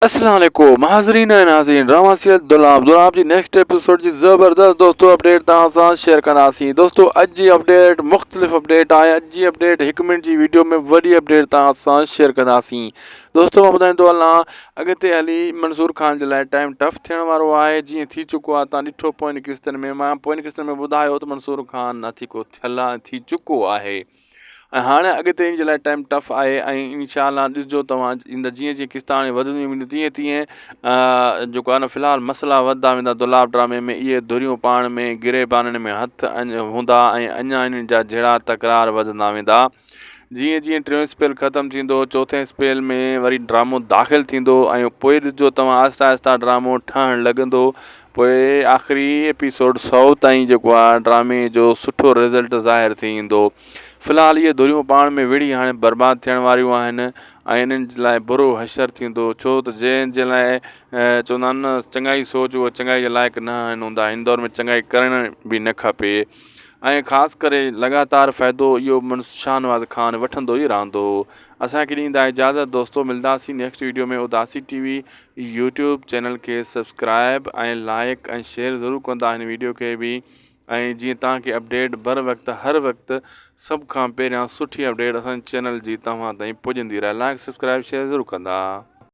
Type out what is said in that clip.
अस्सलाम वालेकुम हाज़रीन ऐं नाज़रीन रामासियत दुलाब जी नेक्स्ट एपिसोड जी ज़बरदस्त दोस्तों अपडेट तव्हां सां शेयर कंदासीं। दोस्तों अॼु जी अपडेट मुख़्तलिफ़ अपडेट आहे। अॼु जी अपडेट 1 मिनट जी वीडियो में वॾी अपडेट तव्हां सां शेयर कंदासीं। दोस्तों मां ॿुधाईंदो हलां अॻिते हली मंसूर खान जे लाइ टाइम टफ थियण वारो आहे। जीअं थी चुको आहे, तव्हां ॾिठो पोइनि किस्तनि में, मां पोइनि किस्तनि में ॿुधायो त मंसूर खान अथी को थियल आहे, थी चुको आहे। ऐं हाणे अॻिते इन जे लाइ टाइम टफ आहे ऐं इंशाअल्लाह ॾिसजो तव्हां ईंदा जीअं जीअं किस्तां हाणे वधंदियूं वेंदियूं तीअं तीअं जेको आहे न फ़िलहालु मसइला वधंदा वेंदा। दुलाब ड्रामे में इहे धुरियूं पाण में गिरेबाननि में हथ हूंदा ऐं अञा इन्हनि जा जहिड़ा तकरार वधंदा वेंदा। जीअं जीअं टियों स्पेल ख़तमु थींदो, चोथें स्पेल में वरी ड्रामो दाख़िलु थींदो ऐं पोइ ॾिसजो तव्हां आहिस्ता आहिस्ता ड्रामो ठहणु लॻंदो। पोइ आख़िरी एपिसोड 100 ताईं जेको आहे ड्रामे जो सुठो रिज़ल्ट ज़ाहिर थी ईंदो। फ़िलहालु इहे धुरियूं पाण में विढ़ी हाणे बर्बादु थियण वारियूं आहिनि ऐं इन्हनि जे लाइ बुरो हशर थींदो, छो त जंहिंजे लाइ चवंदा आहिनि न चङाई सोच, उहा चङाई जे लाइक़ु न आहिनि हूंदा। हिन दौर में चङाई करण बि न खपे ऐं ख़ासि करे लगातार फ़ाइदो इहो शाहनवाज़ खान वठंदो ई रहंदो। असांखे ॾींदा इजाज़त दोस्तों, मिलंदासीं नेक्स्ट वीडियो में। उदासी टीवी यूट्यूब चैनल खे सब्सक्राइब ऐं लाइक ऐं शेयर ज़रूरु कंदा हिन वीडियो खे बि। ऐं जीअं तव्हांखे अपडेट बर वक़्तु हर वक़्तु सभ खां पहिरियां सुठी अपडेट असांजे चैनल जी तव्हां ताईं पुॼंदी रहे। लाइक सब्सक्राइब शेयर ज़रूरु कंदा।